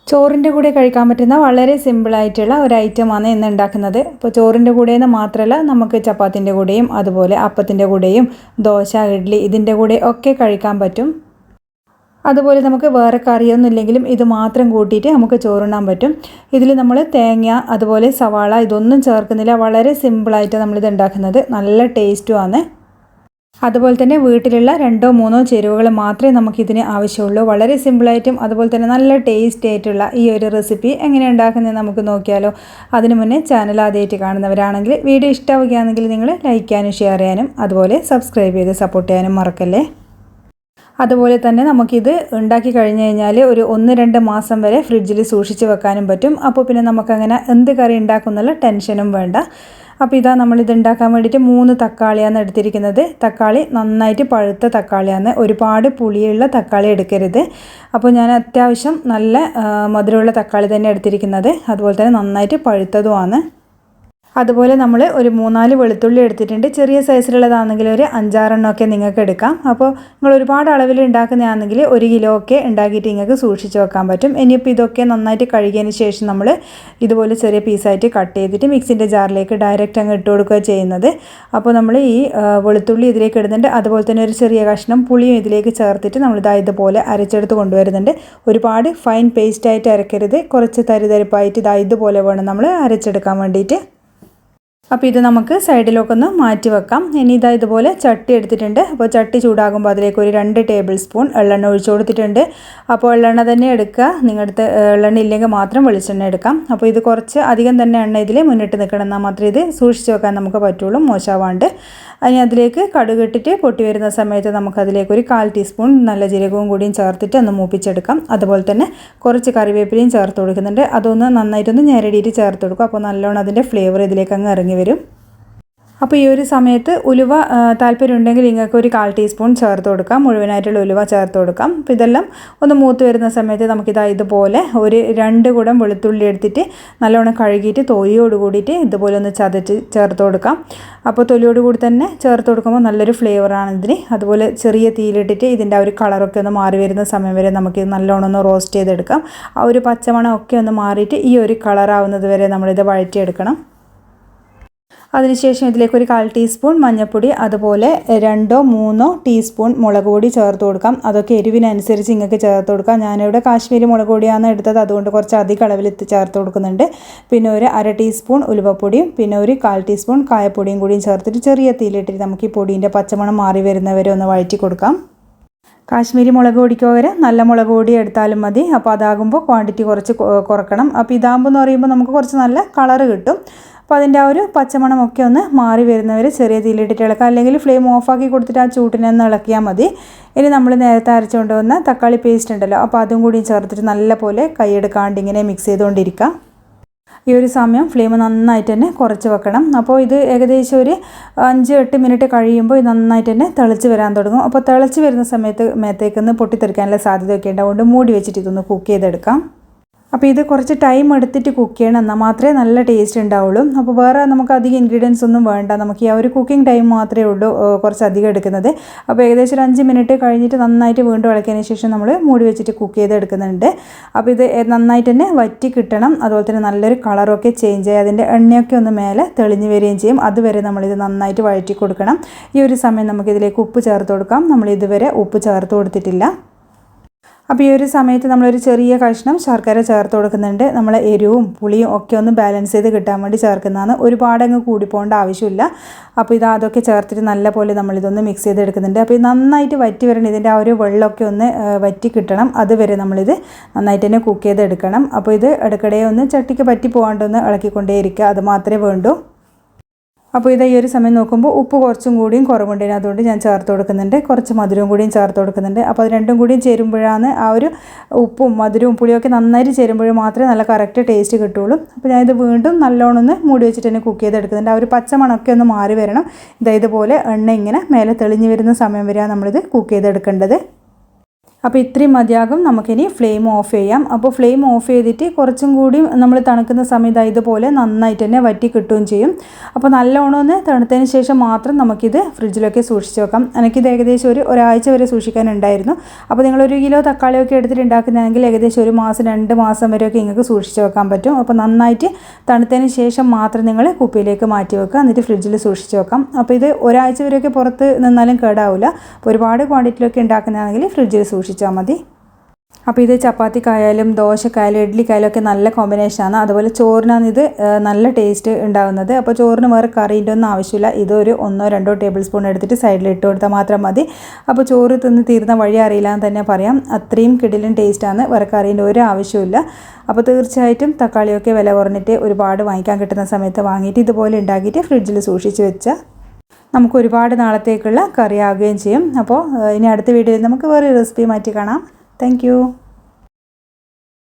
ചോറിൻ്റെ കൂടെ കഴിക്കാൻ പറ്റുന്ന വളരെ സിമ്പിളായിട്ടുള്ള ഒരു ഐറ്റമാണ് ഇന്ന് ഉണ്ടാക്കുന്നത്. ഇപ്പോൾ ചോറിൻ്റെ കൂടെയെന്ന് മാത്രമല്ല, നമുക്ക് ചപ്പാത്തിൻ്റെ കൂടെയും അതുപോലെ അപ്പത്തിൻ്റെ കൂടെയും ദോശ, ഇഡ്ഡലി ഇതിൻ്റെ കൂടെ ഒക്കെ കഴിക്കാൻ പറ്റും. അതുപോലെ നമുക്ക് വേറെ കറിയൊന്നും ഇല്ലെങ്കിലും ഇത് മാത്രം കൂട്ടിയിട്ട് നമുക്ക് ചോറുണ്ണാൻ പറ്റും. ഇതിൽ നമ്മൾ തേങ്ങ അതുപോലെ സവാള ഇതൊന്നും ചേർക്കുന്നില്ല. വളരെ സിമ്പിളായിട്ട് നമ്മളിത് ഉണ്ടാക്കുന്നത്. നല്ല ടേസ്റ്റുമാണ്. അതുപോലെ തന്നെ വീട്ടിലുള്ള 2-3 ചേരുവകൾ മാത്രമേ നമുക്കിതിന് ആവശ്യമുള്ളൂ. വളരെ സിമ്പിളായിട്ടും അതുപോലെ തന്നെ നല്ല ടേസ്റ്റ് ആയിട്ടുള്ള ഈ ഒരു റെസിപ്പി എങ്ങനെ ഉണ്ടാക്കുന്നത് നമുക്ക് നോക്കിയാലോ. അതിനു മുന്നേ ചാനൽ ആദ്യമായിട്ട് കാണുന്നവരാണെങ്കിൽ വീഡിയോ ഇഷ്ടമാവുകയാണെങ്കിൽ നിങ്ങൾ ലൈക്ക് ചെയ്യാനും ഷെയർ ചെയ്യാനും അതുപോലെ സബ്സ്ക്രൈബ് ചെയ്ത് സപ്പോർട്ട് ചെയ്യാനും മറക്കല്ലേ. അതുപോലെ തന്നെ നമുക്കിത് ഉണ്ടാക്കി കഴിഞ്ഞ് കഴിഞ്ഞാൽ ഒരു 1-2 മാസം വരെ ഫ്രിഡ്ജിൽ സൂക്ഷിച്ച് വെക്കാനും പറ്റും. അപ്പോൾ പിന്നെ നമുക്കങ്ങനെ എന്ത് കറി ഉണ്ടാക്കുന്നുള്ള ടെൻഷനും വേണ്ട. അപ്പോൾ ഇതാ നമ്മളിത് ഉണ്ടാക്കാൻ വേണ്ടിയിട്ട് 3 തക്കാളിയാണ് എടുത്തിരിക്കുന്നത്. തക്കാളി നന്നായിട്ട് പഴുത്ത തക്കാളിയാണ്, ഒരുപാട് പുളിയുള്ള തക്കാളി എടുക്കരുത്. അപ്പോൾ ഞാൻ അത്യാവശ്യം നല്ല മധുരമുള്ള തക്കാളി തന്നെ എടുത്തിരിക്കുന്നത്. അതുപോലെ തന്നെ നന്നായിട്ട് പഴുത്തതുമാണ്. അതുപോലെ നമ്മൾ ഒരു 3-4 വെളുത്തുള്ളി എടുത്തിട്ടുണ്ട്. ചെറിയ സൈസിലുള്ളതാണെങ്കിൽ ഒരു 5-6 എണ്ണമൊക്കെ നിങ്ങൾക്ക് എടുക്കാം. അപ്പോൾ നിങ്ങൾ ഒരുപാട് അളവിൽ ഉണ്ടാക്കുന്നതാണെങ്കിൽ 1 കിലോ ഒക്കെ ഉണ്ടാക്കിയിട്ട് നിങ്ങൾക്ക് സൂക്ഷിച്ച് വെക്കാൻ പറ്റും. ഇനിയിപ്പോൾ ഇതൊക്കെ നന്നായിട്ട് കഴുകിയതിന് ശേഷം നമ്മൾ ഇതുപോലെ ചെറിയ പീസായിട്ട് കട്ട് ചെയ്തിട്ട് മിക്സിൻ്റെ ജാറിലേക്ക് ഡയറക്റ്റ് അങ്ങ് ഇട്ട് കൊടുക്കുക ചെയ്യുന്നത്. അപ്പോൾ നമ്മൾ ഈ വെളുത്തുള്ളി ഇതിലേക്ക് ഇടുന്നുണ്ട്. അതുപോലെ തന്നെ ഒരു ചെറിയ കഷ്ണം പുളിയും ഇതിലേക്ക് ചേർത്തിട്ട് നമ്മളിതാ ഇതുപോലെ അരച്ചെടുത്ത് കൊണ്ടുവരുന്നുണ്ട്. ഒരുപാട് ഫൈൻ പേസ്റ്റായിട്ട് അരക്കരുത്, കുറച്ച് തരിതരിപ്പായിട്ട് ഇതാ ഇതുപോലെ വേണം നമ്മൾ അരച്ചെടുക്കാൻ വേണ്ടിയിട്ട്. അപ്പോൾ ഇത് നമുക്ക് സൈഡിലൊക്കെ ഒന്ന് മാറ്റി വെക്കാം. ഇനി ഇതാ ഇതുപോലെ ചട്ടി എടുത്തിട്ടുണ്ട്. അപ്പോൾ ചട്ടി ചൂടാകുമ്പോൾ അതിലേക്ക് ഒരു 2 ടേബിൾ സ്പൂൺ എള്ളെണ്ണ ഒഴിച്ചു കൊടുത്തിട്ടുണ്ട്. അപ്പോൾ എള്ളെണ്ണ തന്നെ എടുക്കുക. നിങ്ങളുടെ എള്ളെണ്ണ ഇല്ലെങ്കിൽ മാത്രം വെളിച്ചെണ്ണ എടുക്കാം. അപ്പോൾ ഇത് കുറച്ച് അധികം തന്നെ എണ്ണ ഇതിൽ മുന്നിട്ട് നിൽക്കണം, എന്നാൽ മാത്രമേ ഇത് സൂക്ഷിച്ച് വെക്കാൻ നമുക്ക് പറ്റുള്ളൂ, മോശമാവാണ്ട്. അതിന് അതിലേക്ക് കടുക് ഇട്ടിട്ട് പൊട്ടി വരുന്ന സമയത്ത് നമുക്കതിലേക്ക് ഒരു 1/4 ടീസ്പൂൺ നല്ല ജീരകവും കൂടിയും ചേർത്തിട്ട് ഒന്ന് മൂപ്പിച്ചെടുക്കാം. അതുപോലെ തന്നെ കുറച്ച് കറിവേപ്പിലയും ചേർത്ത് കൊടുക്കുന്നുണ്ട്. അതൊന്ന് നന്നായിട്ടൊന്ന് ഞെരടിയിട്ട് ചേർത്ത് കൊടുക്കും. അപ്പോൾ നല്ലോണം അതിൻ്റെ ഫ്ലേവർ ഇതിലേക്ക് അങ്ങ് ഇറങ്ങി വരും. അപ്പോൾ ഈ ഒരു സമയത്ത് ഉലുവ താല്പര്യമുണ്ടെങ്കിൽ നിങ്ങൾക്ക് ഒരു 1/4 ടീസ്പൂൺ ചേർത്ത് കൊടുക്കാം. മുഴുവനായിട്ടുള്ള ഉലുവ ചേർത്ത് കൊടുക്കാം. അപ്പോൾ ഇതെല്ലാം ഒന്ന് മൂത്ത് വരുന്ന സമയത്ത് നമുക്കിതാ ഇതുപോലെ ഒരു 2 കുടം വെളുത്തുള്ളി എടുത്തിട്ട് നല്ലോണം കഴുകിയിട്ട് തൊലിയോട് കൂടിയിട്ട് ഇതുപോലെ ഒന്ന് ചതച്ച് ചേർത്ത് കൊടുക്കാം. അപ്പോൾ തൊലിയോട് കൂടി തന്നെ ചേർത്ത് കൊടുക്കുമ്പോൾ നല്ലൊരു ഫ്ലേവറാണ് ഇതിന്. അതുപോലെ ചെറിയ തീയിലിട്ടിട്ട് ഇതിൻ്റെ ആ ഒരു കളറൊക്കെ ഒന്ന് മാറി വരുന്ന സമയം വരെ നമുക്ക് നല്ലോണം ഒന്ന് റോസ്റ്റ് ചെയ്തെടുക്കാം. ആ ഒരു പച്ചമണം ഒക്കെ ഒന്ന് മാറിയിട്ട് ഈ ഒരു കളറാവുന്നത് വരെ നമ്മളിത് വഴറ്റിയെടുക്കണം. അതിനുശേഷം ഇതിലേക്ക് ഒരു 1/4 ടീസ്പൂൺ മഞ്ഞൾപ്പൊടി അതുപോലെ 2-3 ടീസ്പൂൺ മുളക് പൊടി ചേർത്ത് കൊടുക്കാം. അതൊക്കെ എരിവിനനുസരിച്ച് നിങ്ങൾക്ക് ചേർത്ത് കൊടുക്കാം. ഞാനിവിടെ കാശ്മീരി മുളക് പൊടിയാണ് എടുത്തത്, അതുകൊണ്ട് കുറച്ച് അധികം അളവിൽ ചേർത്ത് കൊടുക്കുന്നുണ്ട്. പിന്നെ ഒരു 1/2 ടീസ്പൂൺ ഉലുവപ്പൊടിയും പിന്നെ ഒരു 1/4 ടീസ്പൂൺ കായപ്പൊടിയും കൂടിയും ചേർത്തിട്ട് ചെറിയ തീയിലിട്ടിട്ട് നമുക്ക് ഈ പൊടീൻ്റെ പച്ചമണം മാറി വരുന്നവരെ ഒന്ന് വഴറ്റി കൊടുക്കാം. കാശ്മീരി മുളക് പൊടിക്ക് പകരം നല്ല മുളക് പൊടി എടുത്താലും മതി. അപ്പോൾ അതാകുമ്പോൾ ക്വാണ്ടിറ്റി കുറച്ച് കുറക്കണം. അപ്പോൾ ഇതാകുമ്പോൾ എന്ന് പറയുമ്പോൾ നമുക്ക് കുറച്ച് നല്ല കളറ് കിട്ടും. അപ്പോൾ അതിൻ്റെ ആ ഒരു പച്ചമണമൊക്കെ ഒന്ന് മാറി വരുന്നവർ ചെറിയ തീയിലിട്ടിട്ട് ഇളക്കാം, അല്ലെങ്കിൽ ഫ്ലെയിം ഓഫാക്കി കൊടുത്തിട്ട് ആ ചൂട്ടിനെ ഒന്ന് ഇളക്കിയാൽ മതി. ഇനി നമ്മൾ നേരത്തെ അരച്ചുകൊണ്ട് വന്ന തക്കാളി പേസ്റ്റ് ഉണ്ടല്ലോ, അപ്പോൾ അതും കൂടി ചേർത്തിട്ട് നല്ലപോലെ കൈയെടുക്കാണ്ട് ഇങ്ങനെ മിക്സ് ചെയ്തുകൊണ്ടിരിക്കുക. ഈ ഒരു സമയം ഫ്ലെയിം നന്നായിട്ട് തന്നെ കുറച്ച് വെക്കണം. അപ്പോൾ ഇത് ഏകദേശം ഒരു 5-8 മിനിറ്റ് കഴിയുമ്പോൾ ഇത് നന്നായിട്ട് തന്നെ തിളച്ച് വരാൻ തുടങ്ങും. അപ്പോൾ തിളച്ച് വരുന്ന സമയത്ത് മേത്തേക്കൊന്ന് പൊട്ടിത്തെറിക്കാനുള്ള സാധ്യതയൊക്കെ ഉണ്ട്. അതുകൊണ്ട് മൂടി വെച്ചിട്ട് ഇതൊന്ന് കുക്ക് ചെയ്തെടുക്കാം. അപ്പോൾ ഇത് കുറച്ച് ടൈം എടുത്തിട്ട് കുക്ക് ചെയ്യണം, എന്നാൽ മാത്രമേ നല്ല ടേസ്റ്റ് ഉണ്ടാവുള്ളൂ. അപ്പോൾ വേറെ നമുക്ക് അധികം ഇൻഗ്രീഡിയൻസ് ഒന്നും വേണ്ട, നമുക്ക് ഈ ആ ഒരു കുക്കിംഗ് ടൈം മാത്രമേ ഉള്ളൂ കുറച്ച് അധികം എടുക്കുന്നത്. അപ്പോൾ ഏകദേശം ഒരു 5 മിനിറ്റ് കഴിഞ്ഞിട്ട് നന്നായിട്ട് വീണ്ടും ഇളക്കിയതിന് ശേഷം നമ്മൾ മൂടി വെച്ചിട്ട് കുക്ക് ചെയ്തെടുക്കുന്നുണ്ട്. അപ്പോൾ ഇത് നന്നായിട്ട് തന്നെ വറ്റി കിട്ടണം. അതുപോലെ തന്നെ നല്ലൊരു കളറൊക്കെ ചേഞ്ച് ആയി അതിൻ്റെ എണ്ണയൊക്കെ ഒന്ന് മേലെ തെളിഞ്ഞ് വരികയും ചെയ്യും. അതുവരെ നമ്മളിത് നന്നായിട്ട് വഴറ്റി കൊടുക്കണം. ഈ ഒരു സമയം നമുക്കിതിലേക്ക് ഉപ്പ് ചേർത്ത് കൊടുക്കാം. നമ്മൾ ഇതുവരെ ഉപ്പ് ചേർത്ത് കൊടുത്തിട്ടില്ല. അപ്പോൾ ഈ ഒരു സമയത്ത് നമ്മളൊരു ചെറിയ കഷ്ണം ശർക്കര ചേർത്ത് കൊടുക്കുന്നുണ്ട്. നമ്മൾ എരിവും പുളിയും ഒക്കെ ഒന്ന് ബാലൻസ് ചെയ്ത് കിട്ടാൻ വേണ്ടി ചേർക്കുന്നതാണ്. ഒരുപാടങ്ങ് കൂടിപ്പോകേണ്ട ആവശ്യമില്ല. അപ്പോൾ അതൊക്കെ ചേർത്തിട്ട് നല്ലപോലെ നമ്മളിതൊന്ന് മിക്സ് ചെയ്തെടുക്കുന്നുണ്ട്. അപ്പോൾ ഇത് നന്നായിട്ട് വറ്റി വരണം. ഇതിൻ്റെ ആ ഒരു വെള്ളമൊക്കെ ഒന്ന് വറ്റി കിട്ടണം. അതുവരെ നമ്മളിത് നന്നായിട്ട് തന്നെ കുക്ക് ചെയ്തെടുക്കണം. അപ്പോൾ ഇത് ഇടയ്ക്കിടെ ഒന്ന് ചട്ടിക്ക് പറ്റി പോകാണ്ടൊന്ന് ഇളക്കിക്കൊണ്ടേയിരിക്കുക, അത് മാത്രമേ വേണ്ടൂ. അപ്പോൾ ഈ ഒരു സമയം നോക്കുമ്പോൾ ഉപ്പ് കുറച്ചും കൂടിയും കുറവുണ്ടേന്, അതുകൊണ്ട് ഞാൻ ചേർത്ത് കൊടുക്കുന്നുണ്ട്. കുറച്ച് മധുരവും കൂടിയും ചേർത്ത് കൊടുക്കുന്നുണ്ട്. അപ്പോൾ അത് രണ്ടും കൂടിയും ചേരുമ്പോഴാണ് ആ ഒരു ഉപ്പും മധുരവും പുളിയൊക്കെ നന്നായിട്ട് ചേരുമ്പോൾ മാത്രമേ നല്ല കറക്റ്റ് ടേസ്റ്റ് കിട്ടുള്ളൂ. അപ്പോൾ ഞാനിത് വീണ്ടും നല്ലോണം ഒന്ന് മൂടി വെച്ചിട്ട് തന്നെ കുക്ക് ചെയ്തെടുക്കുന്നുണ്ട്. ആ ഒരു പച്ചമണമൊക്കെ ഒന്ന് മാറി വരണം. ഇതുപോലെ എണ്ണ ഇങ്ങനെ മേലെ തെളിഞ്ഞ് വരുന്ന സമയം വരെയാണ് നമ്മളിത് കുക്ക് ചെയ്തെടുക്കേണ്ടത്. അപ്പോൾ ഇത്രയും മതിയാകും. നമുക്കിനി ഫ്ലെയിം ഓഫ് ചെയ്യാം. അപ്പോൾ ഫ്ലെയിം ഓഫ് ചെയ്തിട്ട് കുറച്ചും കൂടി നമ്മൾ തണുക്കുന്ന സമയത്ത് ഇതുപോലെ നന്നായിട്ട് തന്നെ വറ്റി കിട്ടുകയും ചെയ്യും. അപ്പോൾ നല്ലോണം ഒന്ന് തണുത്തതിന് ശേഷം മാത്രം നമുക്കിത് ഫ്രിഡ്ജിലൊക്കെ സൂക്ഷിച്ച് വെക്കാം. എനിക്കിത് ഏകദേശം ഒരാഴ്ച വരെ സൂക്ഷിക്കാനുണ്ടായിരുന്നു. അപ്പോൾ നിങ്ങൾ 1 കിലോ തക്കാളിയൊക്കെ എടുത്തിട്ട് ഉണ്ടാക്കുന്നതെങ്കിൽ ഏകദേശം 1 മാസം 2 മാസം വരെയൊക്കെ നിങ്ങൾക്ക് സൂക്ഷിച്ച് വെക്കാൻ പറ്റും. അപ്പോൾ നന്നായിട്ട് തണുത്തതിന് ശേഷം മാത്രം നിങ്ങൾ കുപ്പിയിലേക്ക് മാറ്റി വെക്കുക, എന്നിട്ട് ഫ്രിഡ്ജിൽ സൂക്ഷിച്ച് വെക്കാം. അപ്പോൾ ഇത് ഒരാഴ്ച വരെയൊക്കെ പുറത്ത് നിന്നാലും കേടാവില്ല. അപ്പോൾ ഒരുപാട് ക്വാണ്ടിറ്റിയിലൊക്കെ ഉണ്ടാക്കുന്നതാണെങ്കിൽ ഫ്രിഡ്ജിൽ സൂക്ഷിച്ചാൽ മതി. അപ്പോൾ ഇത് ചപ്പാത്തിക്കായാലും ദോശക്കായാലും ഇഡ്ലിക്കായാലും ഒക്കെ നല്ല കോമ്പിനേഷനാണ്. അതുപോലെ ചോറിനാണ് ഇത് നല്ല ടേസ്റ്റ് ഉണ്ടാകുന്നത്. അപ്പോൾ ചോറിന് വേറെ കറീൻ്റെ ഒന്നും ആവശ്യമില്ല. ഇതൊരു 1-2 ടേബിൾ സ്പൂൺ എടുത്തിട്ട് സൈഡിൽ ഇട്ട് കൊടുത്താൽ മാത്രം മതി. അപ്പോൾ ചോറ് തിന്ന് തീർന്ന വഴി അറിയില്ല എന്ന് തന്നെ പറയാം. അത്രയും കിടിലൻ ടേസ്റ്റാണ്, വേറെ കറീൻ്റെ ഒരു ആവശ്യമില്ല. അപ്പോൾ തീർച്ചയായിട്ടും തക്കാളിയൊക്കെ വില കുറഞ്ഞിട്ട് ഒരുപാട് വാങ്ങിക്കാൻ കിട്ടുന്ന സമയത്ത് വാങ്ങിയിട്ട് ഇതുപോലെ ഉണ്ടാക്കിയിട്ട് ഫ്രിഡ്ജിൽ സൂക്ഷിച്ച് വെച്ചാൽ നമുക്ക് ഒരുപാട് നാളത്തേക്കുള്ള കറി ആവുകയും ചെയ്യും. അപ്പോൾ ഇനി അടുത്ത വീഡിയോയിൽ നമുക്ക് വേറെ റെസിപ്പി മാറ്റി കാണാം. താങ്ക്